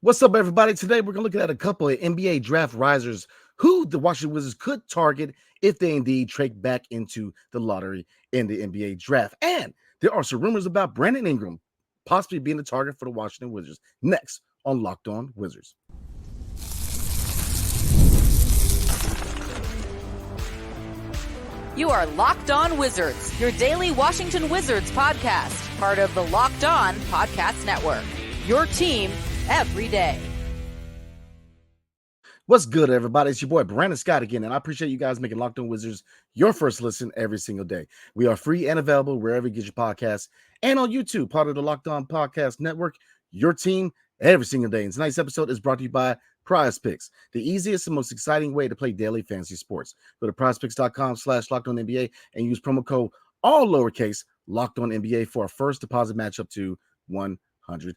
What's up, everybody? Today, we're going to look at a couple of NBA draft risers who the Washington Wizards could target if they indeed trade back into the lottery in the NBA draft. And there are some rumors about Brandon Ingram possibly being the target for the Washington Wizards. Next on Locked On Wizards. You are Locked On Wizards, your daily Washington Wizards podcast, part of the Locked On Podcast Network. Your team every day. What's good, everybody? It's your boy Brandon Scott again, and I appreciate you guys making Locked On Wizards your first listen every single day. We are free and available wherever you get your podcasts and on YouTube, part of the Locked On Podcast Network, your team every single day. And tonight's episode is brought to you by PrizePicks, the easiest and most exciting way to play daily fantasy sports. Go to prizepicks.com/LockedOnNBA and use promo code all lowercase LockedOnNBA for a first deposit match up to $100.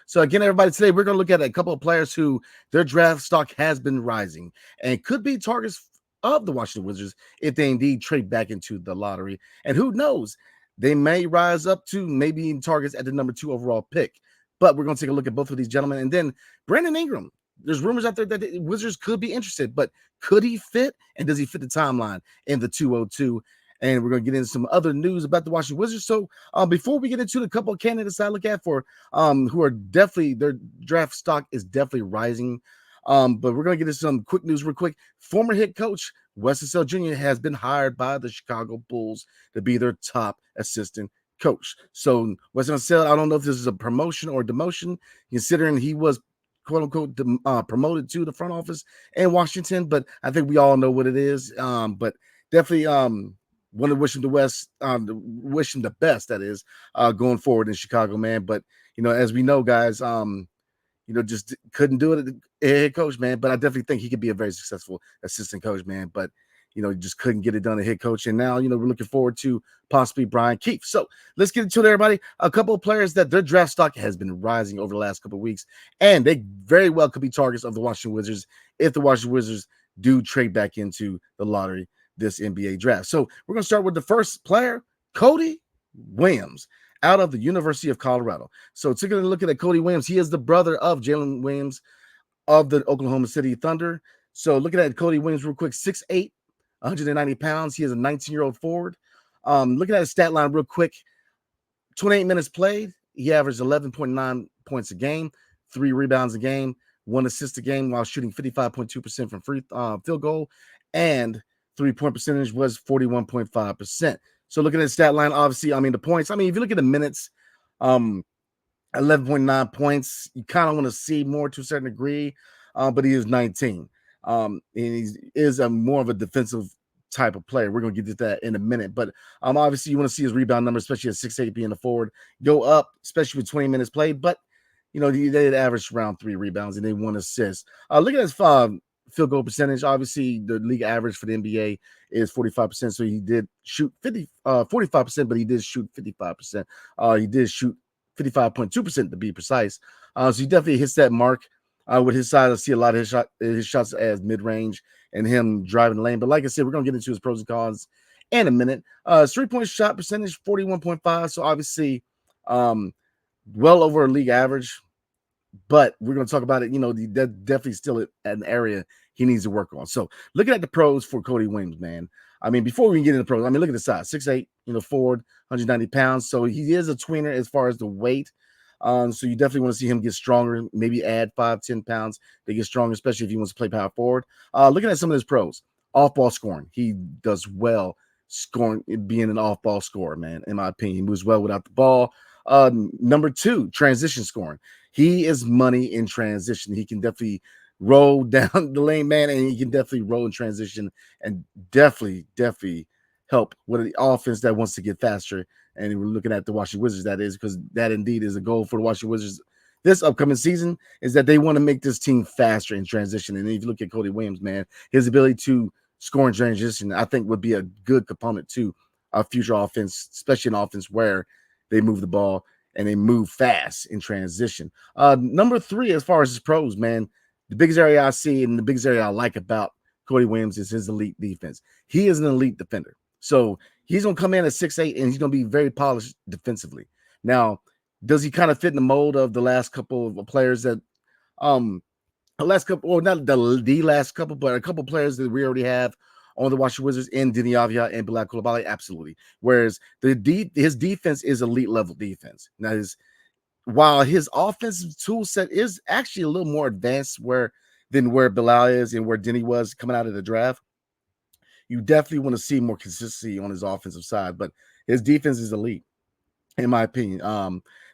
So again, everybody, today we're going to look at a couple of players who their draft stock has been rising and could be targets of the Washington Wizards if they indeed trade back into the lottery. And who knows, they may rise up to maybe targets at the number 2 overall pick. But we're going to take a look at both of these gentlemen. And then Brandon Ingram, there's rumors out there that the Wizards could be interested, but could he fit? And does he fit the timeline in the 202? And we're going to get into some other news about the Washington Wizards. So before we get into the couple of candidates I look at for who are definitely, their draft stock is definitely rising. But we're going to get into some quick news real quick. Former head coach Wes Unseld Jr. has been hired by the Chicago Bulls to be their top assistant coach. So Wes Unseld, I don't know if this is a promotion or demotion, considering he was quote unquote promoted to the front office in Washington, but I think we all know what it is. But definitely want to wish him wish him the best, that is, going forward in Chicago, man. But as we know, guys, just couldn't do it as a head coach, man. But I definitely think he could be a very successful assistant coach, man. But just couldn't get it done as head coach. And now, we're looking forward to possibly Brian Keefe. So let's get into it, everybody. A couple of players that their draft stock has been rising over the last couple of weeks, and they very well could be targets of the Washington Wizards if the Washington Wizards do trade back into the lottery this NBA draft. So we're going to start with the first player, Cody Williams, out of the University of Colorado. So taking a look at Cody Williams, he is the brother of Jalen Williams of the Oklahoma City Thunder. So looking at Cody Williams real quick, 6'8", 190 pounds. He is a 19-year-old forward. Looking at his stat line real quick, 28 minutes played. He averaged 11.9 points a game, 3 rebounds a game, 1 assist a game while shooting 55.2% from free field goal, and 3-point percentage was 41.5%. So looking at his stat line, obviously, the points. If you look at the minutes, 11.9 points, you kind of want to see more to a certain degree, but he is 19. And he is more of a defensive type of player. We're going to get to that in a minute. But obviously, you want to see his rebound number, especially at 6'8", being a forward, go up, especially with 20 minutes played. But, they averaged around 3 rebounds and they 1 assist. Look at his field goal percentage. Obviously, the league average for the NBA is 45%. So he did shoot 45%, but he did shoot 55%. He did shoot 55.2% to be precise. So he definitely hits that mark. With his size, I see a lot of his shots as mid-range and him driving the lane. But like I said, we're going to get into his pros and cons in a minute. 3-point shot percentage, 41.5. So obviously, well over a league average. But we're going to talk about it. That's definitely still an area he needs to work on. So looking at the pros for Cody Williams, man. Before we can get into the pros, look at the size. 6'8", forward, 190 pounds. So he is a tweener as far as the weight. So you definitely want to see him get stronger, maybe add 5-10 pounds to get stronger, especially if he wants to play power forward. Looking at some of his pros, off-ball scoring. He does well scoring, being an off-ball scorer, man, in my opinion. He moves well without the ball. Number 2, transition scoring. He is money in transition. He can definitely roll down the lane, man, and he can definitely roll in transition and definitely help with the offense that wants to get faster. And we're looking at the Washington Wizards, that is, because that indeed is a goal for the Washington Wizards this upcoming season, is that they want to make this team faster in transition. And if you look at Cody Williams, man, his ability to score in transition, I think would be a good component to a future offense, especially an offense where they move the ball and they move fast in transition. Number 3, as far as his pros, man, the biggest area I see and the biggest area I like about Cody Williams is his elite defense. He is an elite defender. So he's going to come in at 6'8", and he's going to be very polished defensively. Now, does he kind of fit in the mold of the last couple of players that The last couple, or not the last couple, but a couple players that we already have on the Washington Wizards in Deni Avdija and Bilal Coulibaly, absolutely. Whereas his defense is elite level defense. Now while his offensive tool set is actually a little more advanced than where Bilal is and where Deni was coming out of the draft, you definitely want to see more consistency on his offensive side. But his defense is elite, in my opinion.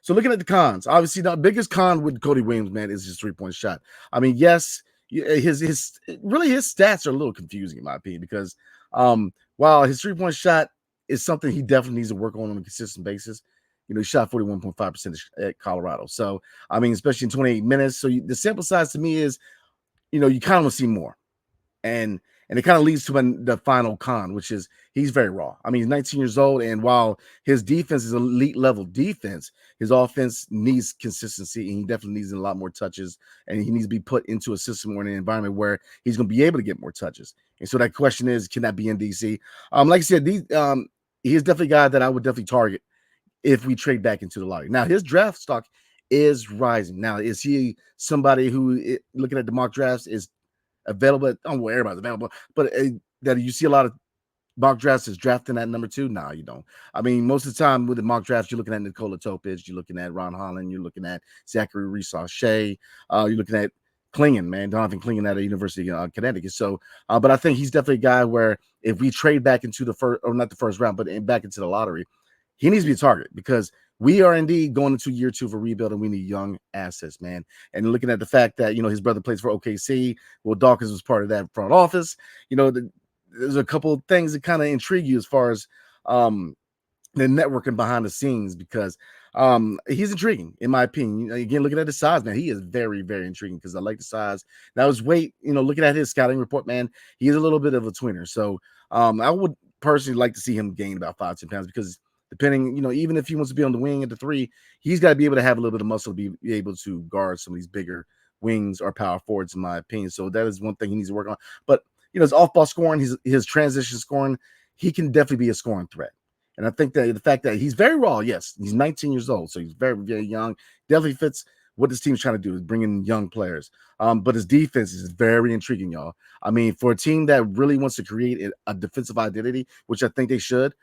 So looking at the cons, obviously the biggest con with Cody Williams, man, is his 3-point shot. I mean, yes, his stats are a little confusing in my opinion because while his 3-point shot is something he definitely needs to work on a consistent basis. He shot 41.5% at Colorado. So I mean, especially in 28 minutes. So the sample size to me is, you kind of want to see more, and it kind of leads to the final con, which is he's very raw. I mean, he's 19 years old, and while his defense is elite level defense, his offense needs consistency, and he definitely needs a lot more touches, and he needs to be put into a system or an environment where he's going to be able to get more touches. And so that question is, can that be in DC? Like I said, he's definitely a guy that I would definitely target if we trade back into the lottery. Now, his draft stock is rising. Now, is he somebody who, looking at the mock drafts, is available? Well, everybody's available, but that you see a lot of mock drafts is drafting at number 2? No, you don't. I mean, most of the time with the mock drafts, you're looking at Nikola Topic, you're looking at Ron Holland, you're looking at Zachary Reese-Shea, you're looking at Klingon, man, Donovan Klingon at the University of Connecticut. So, but I think he's definitely a guy where if we trade back into the first, or not the first round, but back into the lottery, he needs to be a target because we are indeed going into year 2 of a rebuild, and we need young assets, man. And looking at the fact that, his brother plays for OKC, Will Dawkins was part of that front office. There's a couple of things that kind of intrigue you as far as the networking behind the scenes because he's intriguing, in my opinion. Again, looking at his size, man, he is very, very intriguing because I like the size. Now his weight, looking at his scouting report, man, he is a little bit of a tweener. So I would personally like to see him gain about 5-10 pounds because depending, even if he wants to be on the wing at the 3, he's got to be able to have a little bit of muscle to be able to guard some of these bigger wings or power forwards, in my opinion. So that is one thing he needs to work on. But, his off-ball scoring, his transition scoring, he can definitely be a scoring threat. And I think that the fact that he's very raw, yes, he's 19 years old, so he's very, very young, definitely fits what this team's trying to do, is bring in young players. But his defense is very intriguing, y'all. I mean, for a team that really wants to create a defensive identity, which I think they should,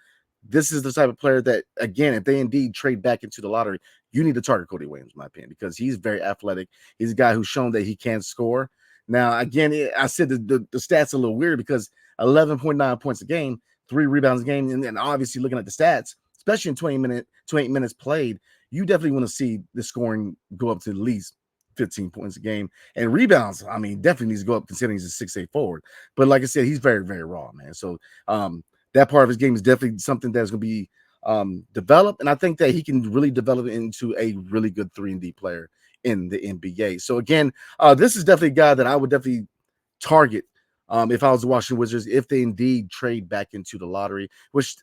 this is the type of player that, again, if they indeed trade back into the lottery, you need to target Cody Williams, in my opinion, because he's very athletic. He's a guy who's shown that he can score. Now, again, I said the stats are a little weird because 11.9 points a game, 3 rebounds a game, and obviously looking at the stats, especially in 28 minutes played, you definitely want to see the scoring go up to at least 15 points a game. And rebounds, I mean, definitely needs to go up considering he's a 6'8" forward. But like I said, he's very, very raw, man. So that part of his game is definitely something that's going to be developed. And I think that he can really develop into a really good 3-and-D player in the NBA. So again, this is definitely a guy that I would definitely target if I was the Washington Wizards, if they indeed trade back into the lottery, which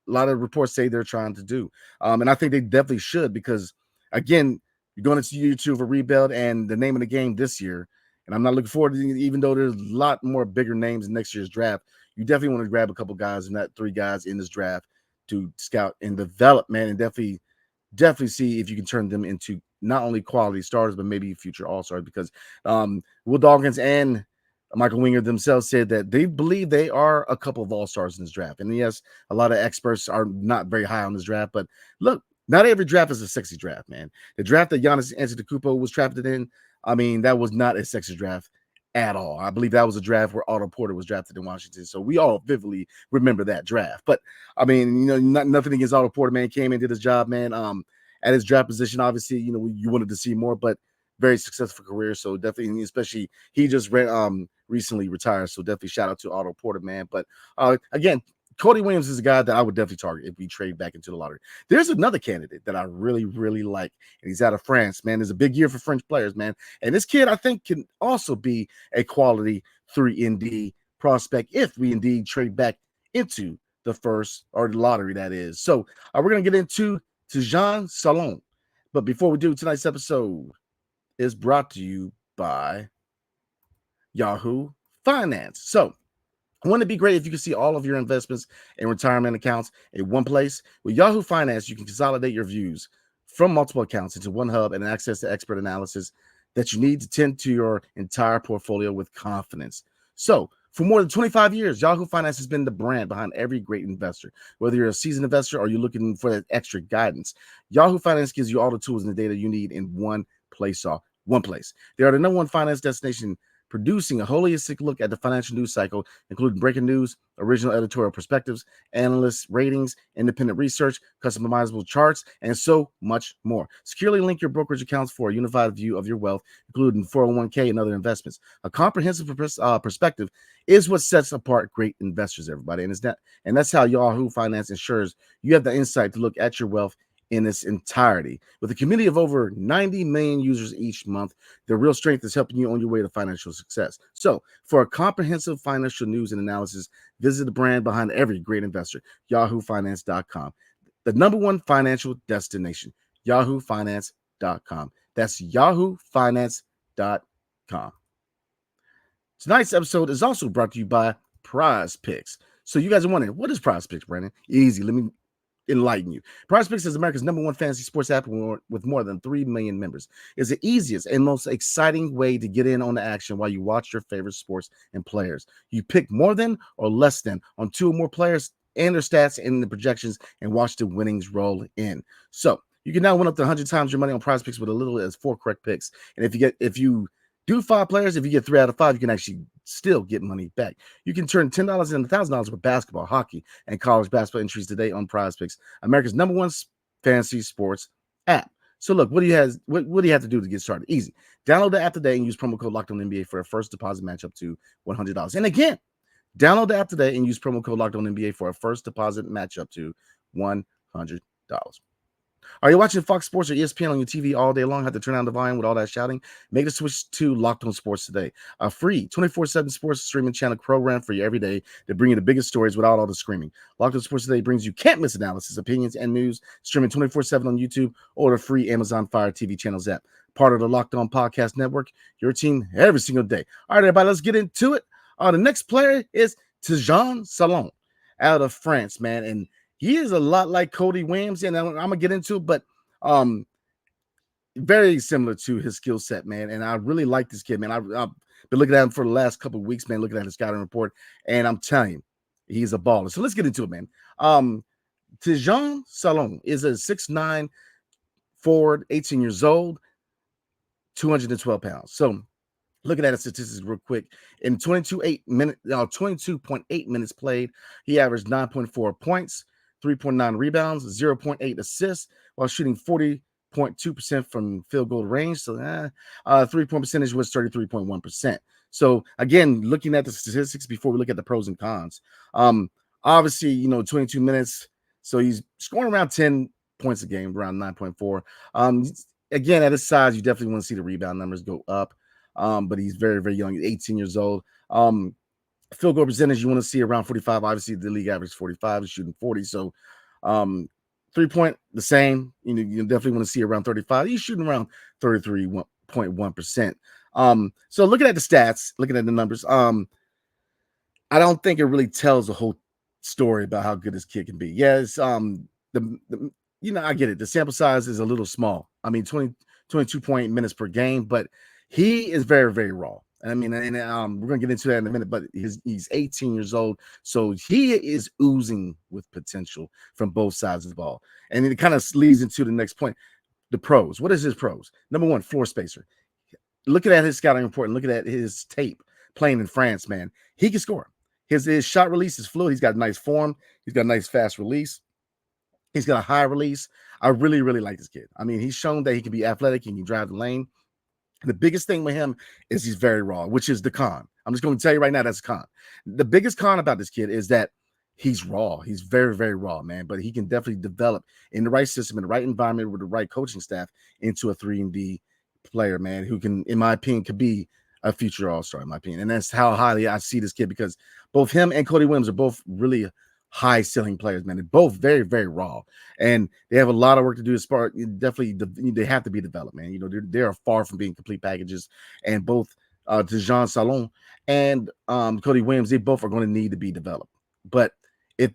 a lot of reports say they're trying to do. And I think they definitely should because, again, you're going into year 2 of a rebuild, and the name of the game this year, and I'm not looking forward to it, even though there's a lot more bigger names in next year's draft, you definitely want to grab a couple guys, and not 3 guys in this draft to scout and develop, man, and definitely see if you can turn them into not only quality starters, but maybe future all-stars because Will Dawkins and Michael Winger themselves said that they believe they are a couple of all-stars in this draft. And yes, a lot of experts are not very high on this draft, but look, not every draft is a sexy draft, man. The draft that Giannis Antetokounmpo was drafted in, I mean, that was not a sexy draft at all. I believe that was a draft where Otto Porter was drafted in Washington. So we all vividly remember that draft. But I mean, nothing against Otto Porter, man. Came and did his job, man. At his draft position, obviously, you wanted to see more, but very successful career. So definitely, especially he just recently retired. So definitely shout out to Otto Porter, man. But again, Cody Williams is a guy that I would definitely target if we trade back into the lottery. There's another candidate that I really, really like, and he's out of France, man. There's a big year for French players, man. And this kid, I think, can also be a quality 3-and-D prospect if we indeed trade back into the first, or the lottery, that is. So we're going to get into Jean Salon. But before we do, tonight's episode is brought to you by Yahoo Finance. So wouldn't it be great if you could see all of your investments and retirement accounts in one place? With Yahoo Finance, you can consolidate your views from multiple accounts into one hub and access to expert analysis that you need to tend to your entire portfolio with confidence. So, for more than 25 years, Yahoo Finance has been the brand behind every great investor. Whether you're a seasoned investor or you're looking for that extra guidance, Yahoo Finance gives you all the tools and the data you need in one place. One place. They are the number one finance destination, producing a holistic look at the financial news cycle, including breaking news, original editorial perspectives, analyst ratings, independent research, customizable charts, and so much more. Securely link your brokerage accounts for a unified view of your wealth, including 401k and other investments. A comprehensive perspective is what sets apart great investors, everybody. And that's how Yahoo Finance ensures you have the insight to look at your wealth in its entirety. With a community of over 90 million users each month, the real strength is helping you on your way to financial success. So, for a comprehensive financial news and analysis, visit the brand behind every great investor, yahoofinance.com. The number one financial destination, yahoofinance.com. That's yahoofinance.com. Tonight's episode is also brought to you by PrizePicks. So you guys are wondering, what is PrizePicks, Brandon? Easy. Let me enlighten you. PrizePicks is America's number one fantasy sports app with more than 3 million members. It's the easiest and most exciting way to get in on the action while you watch your favorite sports and players. You pick more than or less than on 2 or more players and their stats and the projections and watch the winnings roll in. So you can now win up to 100 times your money on PrizePicks with as little as 4 correct picks. And if you do 5 players, if you get 3 out of 5, you can actually still get money back. You can turn $10 into $1,000 for basketball, hockey, and college basketball entries today on PrizePicks, America's number one fantasy sports app. So look, what do you have to do to get started? Easy. Download the app today and use promo code LOCKEDONNBA for a first deposit match up to $100. And again, download the app today and use promo code LOCKEDONNBA for a first deposit match up to $100. Are you watching Fox Sports or ESPN on your TV all day long? Have to turn down the volume with all that shouting? Make the switch to Locked On Sports today, a free 24/7 sports streaming channel program for you every day to bring you the biggest stories without all the screaming. Locked On Sports today brings you can't-miss analysis, opinions, and news, streaming 24/7 on YouTube or the free Amazon Fire TV channels app. Part of the Locked On Podcast Network, your team every single day. All right, everybody, let's get into it. The next player is Tijan Salon out of France, man, and he is a lot like Cody Williams, and I'm gonna get into it, but very similar to his skill set, man. And I really like this kid, man. I've been looking at him for the last couple of weeks, man, looking at his scouting report, and I'm telling you, he's a baller. So let's get into it, man. Tijan Salon is a 6'9" forward, 18 years old, 212 pounds. So looking at his statistics real quick, in 22.8 minutes played, he averaged 9.4 points, 3.9 rebounds, 0.8 assists, while shooting 40.2% from field goal range. So 3-point percentage was 33.1%. So again, looking at the statistics before we look at the pros and cons, obviously, 22 minutes. So he's scoring around 10 points a game, around 9.4. Again, at his size, you definitely want to see the rebound numbers go up. But he's very, very young. He's 18 years old. Field goal percentage, you want to see around 45. Obviously, the league average 45. He's shooting 40. So 3-point, the same. You definitely want to see around 35. He's shooting around 33.1%. So looking at the stats, looking at the numbers, I don't think it really tells the whole story about how good this kid can be. Yes, I get it. The sample size is a little small. I mean, 22 minutes per game, but he is very, very raw. I mean, and we're going to get into that in a minute, but he's 18 years old. So he is oozing with potential from both sides of the ball. And it kind of leads into the next point, the pros. What is his pros? Number one, floor spacer. Looking at his scouting report and looking at his tape playing in France, man, he can score. His shot release is fluid. He's got a nice form. He's got a nice fast release. He's got a high release. I really, really like this kid. I mean, he's shown that he can be athletic. He can drive the lane. The biggest thing with him is he's very raw, which is the con. I'm just going to tell you right now, that's a con. The biggest con about this kid is that he's raw. He's very, very raw, man. But he can definitely develop in the right system, in the right environment, with the right coaching staff into a 3-and-D player, man, who can, in my opinion, could be a future all-star, in my opinion. And that's how highly I see this kid, because both him and Cody Williams are both really high ceiling players, man. They're both very, very raw, and they have a lot of work to do as far. Definitely, they have to be developed, man. They are far from being complete packages, and both Tijan Salon and Cody Williams, they both are going to need to be developed. But it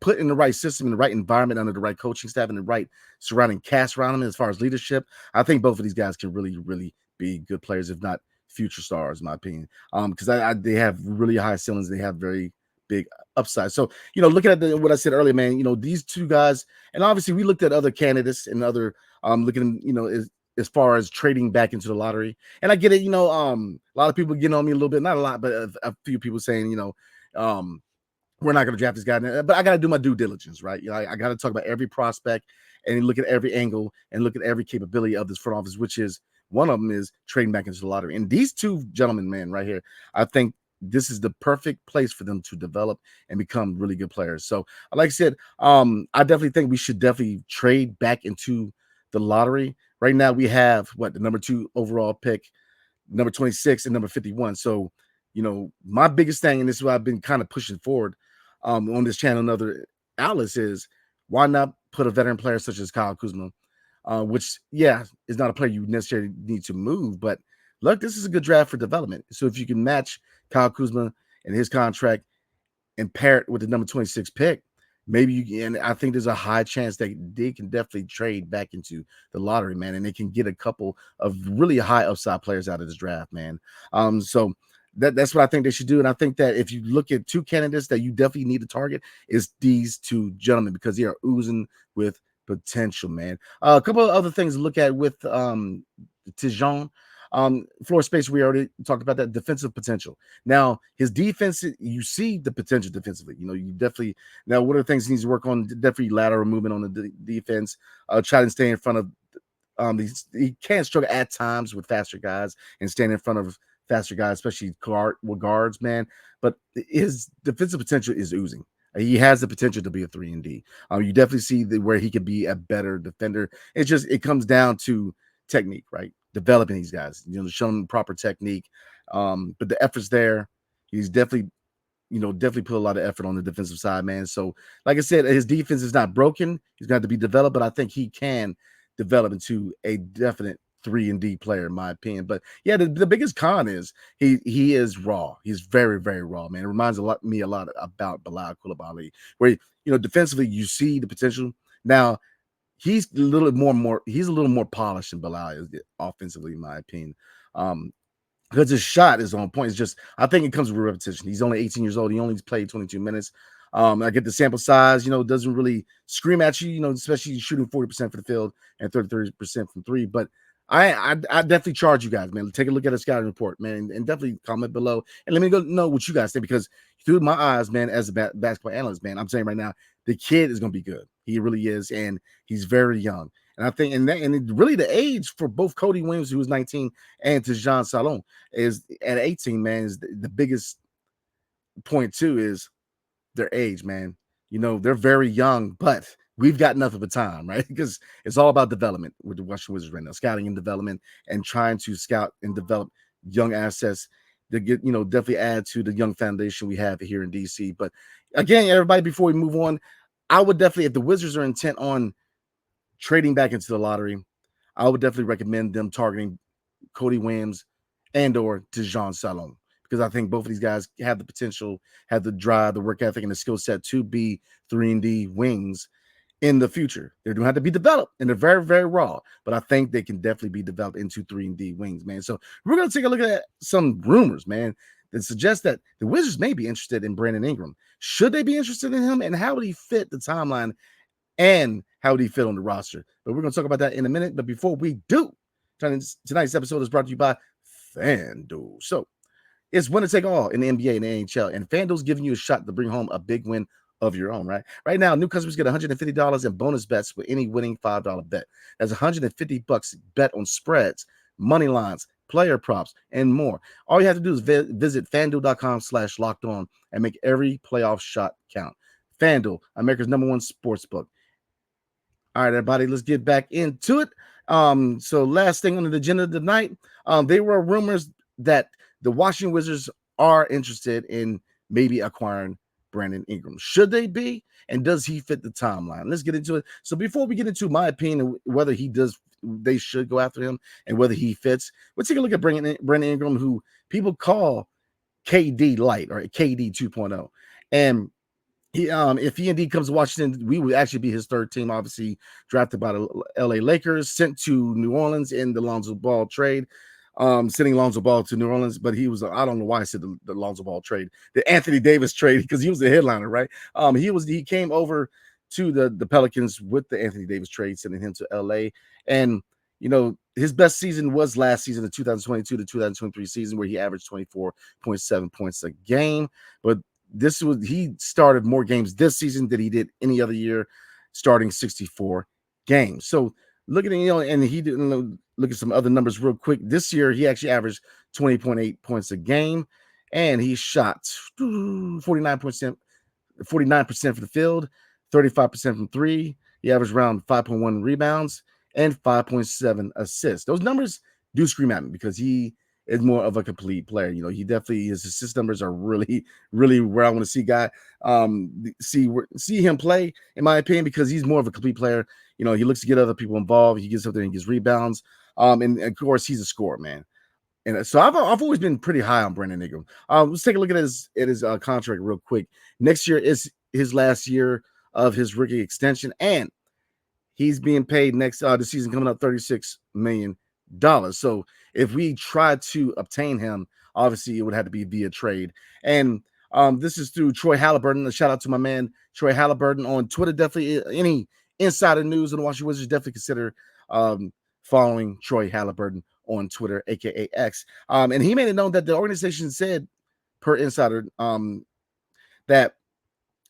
put in the right system, in the right environment, under the right coaching staff, and the right surrounding cast around them as far as leadership, I think both of these guys can really, really be good players, if not future stars, in my opinion. Because they have really high ceilings, they have very big upside. So, looking at what I said earlier, man, these two guys, and obviously we looked at other candidates and other looking, as far as trading back into the lottery. And I get it, a lot of people getting on me a little bit, not a lot, but a few people saying, we're not going to draft this guy, but I got to do my due diligence, right? I got to talk about every prospect and look at every angle and look at every capability of this front office, which is one of them is trading back into the lottery. And these two gentlemen, man, right here, I think this is the perfect place for them to develop and become really good players. So, like I said, I definitely think we should definitely trade back into the lottery. Right now, we have the number 2 overall pick, number 26 and number 51. So, my biggest thing, and this is what I've been kind of pushing forward on this channel and other outlets, is why not put a veteran player such as Kyle Kuzma, which, is not a player you necessarily need to move, but look, this is a good draft for development. So if you can match Kyle Kuzma and his contract and pair it with the number 26 pick, maybe you can. And I think there's a high chance that they can definitely trade back into the lottery, man, and they can get a couple of really high upside players out of this draft, man. So that's what I think they should do. And I think that if you look at two candidates that you definitely need to target, is these two gentlemen, because they are oozing with potential, man. A couple of other things to look at with Tijon. Floor space, we already talked about that. Defensive potential. Now, his defense, you see the potential defensively. You definitely, now what are the things he needs to work on? Definitely lateral movement on the defense. Try to stay in front of he can struggle at times with faster guys and stand in front of faster guys, especially with guards, man. But his defensive potential is oozing. He has the potential to be a 3-and-D. You definitely see where he could be a better defender. It comes down to technique, right? Developing these guys, showing them proper technique. But the effort's there. He's definitely put a lot of effort on the defensive side, man. So, like I said, his defense is not broken. He's got to be developed, but I think he can develop into a definite 3-and-D player, in my opinion. But yeah, the biggest con is he is raw. He's very, very raw, man. It reminds me a lot about Bilal Coulibaly, where defensively you see the potential. Now he's a little more polished than Bilal is offensively, in my opinion. Because his shot is on point. It's just, I think it comes with repetition. He's only 18 years old. He only played 22 minutes. I get the sample size, doesn't really scream at you, especially shooting 40% for the field and 33% from three. But I definitely charge you guys, man. Take a look at a scouting report, man, and definitely comment below and let me know what you guys think, because through my eyes, man, as a basketball analyst, man, I'm saying right now, the kid is going to be good. He really is, and he's very young. And I think, and really the age for both Cody Williams, who was 19, and Tijon Salon is at 18, man, is the biggest point too, is their age, man. They're very young, but we've got nothing but time, right? Because it's all about development with the Washington Wizards right now, scouting and development, and trying to scout and develop young assets to get, definitely add to the young foundation we have here in DC. But again, everybody, before we move on, I would definitely, if the Wizards are intent on trading back into the lottery, I would definitely recommend them targeting Cody Williams and or Tijon Salon, because I think both of these guys have the potential, have the drive, the work ethic, and the skill set to be 3-and-D wings in the future. They're going to have to be developed, and they're very, very raw, but I think they can definitely be developed into 3-and-D wings, man. So we're going to take a look at some rumors, man, that suggest that the Wizards may be interested in Brandon Ingram. Should they be interested in him, and how would he fit the timeline, and how would he fit on the roster? But we're going to talk about that in a minute. But before we do, tonight's episode is brought to you by FanDuel. So it's winner take all in the NBA and the NHL, and FanDuel's giving you a shot to bring home a big win of your own, right? Right now, new customers get $150 in bonus bets with any winning $5 bet. That's $150 bet on spreads, money lines, player props, and more. All you have to do is visit FanDuel.com/lockedon and make every playoff shot count. FanDuel, America's #1 sportsbook. All right, everybody, let's get back into it. So last thing on the agenda tonight, there were rumors that the Washington Wizards are interested in maybe acquiring Brandon Ingram. Should they be? And does he fit the timeline? Let's get into it. So before we get into my opinion, whether they should go after him and whether he fits, let's take a look at Brandon Ingram, who people call KD light or KD 2.0. And if he indeed comes to Washington, we would actually be his third team, obviously drafted by the LA Lakers, sent to New Orleans in the Lonzo Ball trade. sending Lonzo Ball to New Orleans, but he was I don't know why I said the Lonzo Ball trade, the Anthony Davis trade, because he was the headliner, right? He came over to the Pelicans with the Anthony Davis trade, sending him to LA. And his best season was last season, the 2022 to 2023 season, where he averaged 24.7 points a game. But he started more games this season than he did any other year, starting 64 games. So look at and he didn't look at some other numbers real quick. This year, he actually averaged 20.8 points a game, and he shot 49% from the field, 35% from three. He averaged around 5.1 rebounds and 5.7 assists. Those numbers do scream at me because he is more of a complete player. He definitely, his assist numbers are really, really where I want to see see him play, in my opinion, because he's more of a complete player. He looks to get other people involved. He gets up there and gets rebounds. And of course, he's a scorer, man. And so I've always been pretty high on Brandon Ingram. Let's take a look at his contract real quick. Next year is his last year of his rookie extension, and he's being paid next this season coming up $36 million. So if we try to obtain him, obviously it would have to be via trade. And this is through Troy Halliburton. A shout out to my man Troy Halliburton on Twitter. Definitely any insider news on the Washington Wizards, definitely consider following Troy Halliburton on Twitter, aka X. And he made it known that the organization said, per insider, that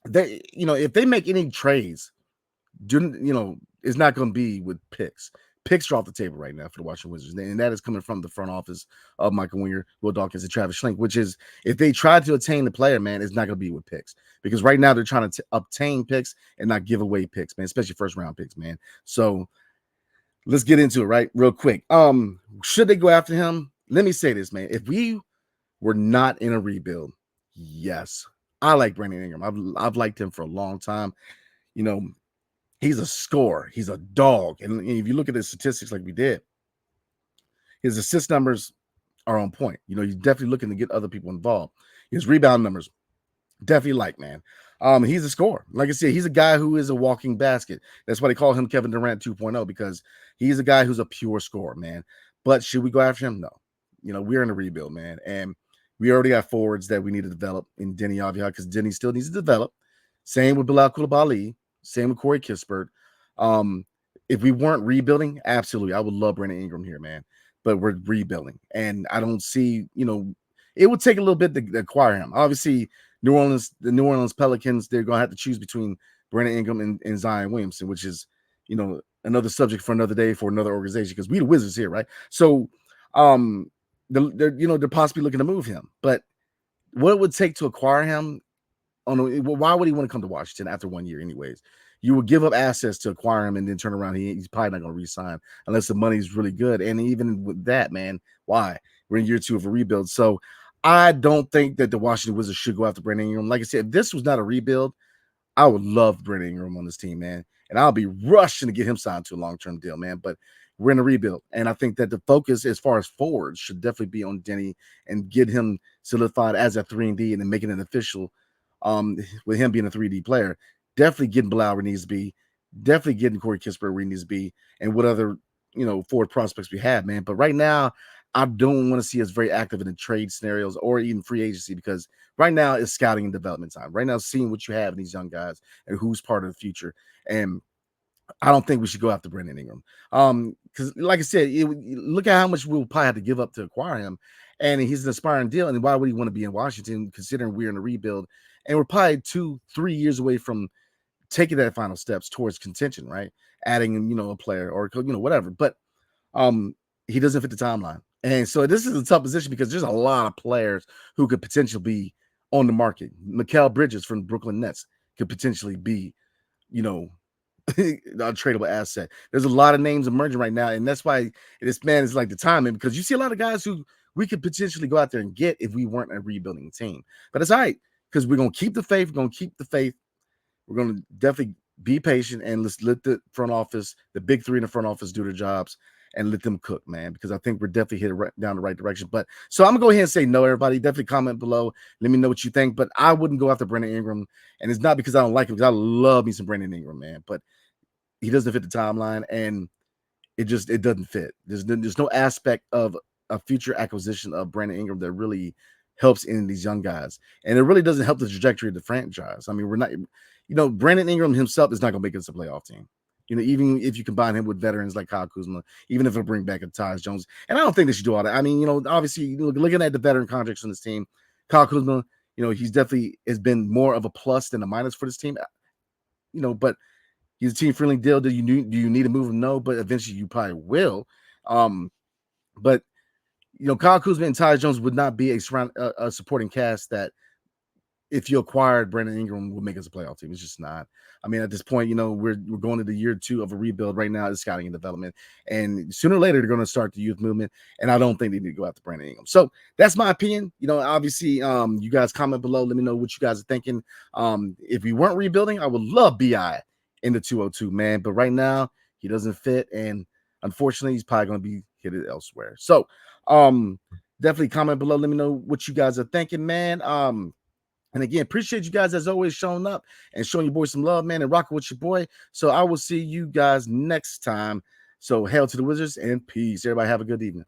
they, if they make any trades, it's not going to be with picks. Picks are off the table right now for the Washington Wizards, and that is coming from the front office of Michael Winger, Will Dawkins, and Travis Schlenk, which is, if they try to attain the player, man, it's not going to be with picks, because right now they're trying to obtain picks and not give away picks, man, especially first-round picks, man. So let's get into it, right, real quick. Should they go after him? Let me say this, man. If we were not in a rebuild, yes, I like Brandon Ingram. I've liked him for a long time. He's a scorer. He's a dog. And if you look at his statistics like we did, his assist numbers are on point. He's definitely looking to get other people involved. His rebound numbers, definitely man. He's a scorer. Like I said, he's a guy who is a walking basket. That's why they call him Kevin Durant 2.0, because he's a guy who's a pure scorer, man. But should we go after him? No. We're in a rebuild, man. And we already got forwards that we need to develop in Denny Avdia, because Denny still needs to develop. Same with Bilal Coulibaly. Same with Corey Kispert. If we weren't rebuilding, absolutely, I would love Brandon Ingram here, man. But we're rebuilding, and I don't see, it would take a little bit to acquire him. Obviously, the New Orleans Pelicans, they're going to have to choose between Brandon Ingram and Zion Williamson, which is, another subject for another day for another organization, because we the Wizards here, right? So, they're possibly looking to move him, but what it would take to acquire him. Why would he want to come to Washington after 1 year anyways? You would give up assets to acquire him and then turn around. He's probably not going to re-sign unless the money's really good. And even with that, man, why? We're in year 2 of a rebuild. So I don't think that the Washington Wizards should go after Brandon Ingram. Like I said, if this was not a rebuild, I would love Brandon Ingram on this team, man. And I'll be rushing to get him signed to a long-term deal, man. But we're in a rebuild. And I think that the focus as far as forwards should definitely be on Denny and get him solidified as a 3-and-D and then making it official. With him being a 3D player, definitely getting Bilal where he needs to be, definitely getting Corey Kispert where he needs to be, and what other forward prospects we have, man. But right now, I don't want to see us very active in the trade scenarios or even free agency, because right now it's scouting and development time. Right now, seeing what you have in these young guys and who's part of the future. And I don't think we should go after Brandon Ingram. Because like I said, look at how much we'll probably have to give up to acquire him. And he's an aspiring deal. And why would he want to be in Washington, considering we're in a rebuild? And we're probably 2-3 years away from taking that final steps towards contention, right? Adding, a player or, whatever. But he doesn't fit the timeline. And so this is a tough position, because there's a lot of players who could potentially be on the market. Mikal Bridges from Brooklyn Nets could potentially be, a tradable asset. There's a lot of names emerging right now. And that's why this man is like the timing, because you see a lot of guys who we could potentially go out there and get if we weren't a rebuilding team. But it's all right, because we're going to keep the faith. We're going to keep the faith. We're going to definitely be patient, and let's let the front office, the big three in the front office, do their jobs and let them cook, man, because I think we're definitely headed down the right direction. But so I'm going to go ahead and say no, everybody. Definitely comment below. Let me know what you think. But I wouldn't go after Brandon Ingram. And it's not because I don't like him, because I love me some Brandon Ingram, man. But he doesn't fit the timeline, and it doesn't fit. There's no aspect of a future acquisition of Brandon Ingram that really helps in these young guys, and it really doesn't help the trajectory of the franchise. I mean, we're not, Brandon Ingram himself is not going to make us a playoff team. Even if you combine him with veterans like Kyle Kuzma, even if it'll bring back a Tyus Jones, and I don't think they should do all that. I mean, obviously, looking at the veteran contracts on this team, Kyle Kuzma, he's definitely has been more of a plus than a minus for this team. But he's a team-friendly deal. Do you need to move him? No, but eventually you probably will. But Kyle Kuzma and Tyus Jones would not be a supporting cast that, if you acquired Brandon Ingram, will make us a playoff team. It's just not. I mean, at this point, we're going into year 2 of a rebuild right now. It's scouting and development, and sooner or later they're going to start the youth movement. And I don't think they need to go after Brandon Ingram. So that's my opinion. Obviously, you guys comment below. Let me know what you guys are thinking. If we weren't rebuilding, I would love Bi in the 202, man. But right now, he doesn't fit, and unfortunately, he's probably going to be hit elsewhere. So, definitely comment below. Let me know what you guys are thinking, man. And again, appreciate you guys as always showing up and showing your boy some love, man, and rocking with your boy. So I will see you guys next time. So hail to the Wizards and peace. Everybody have a good evening.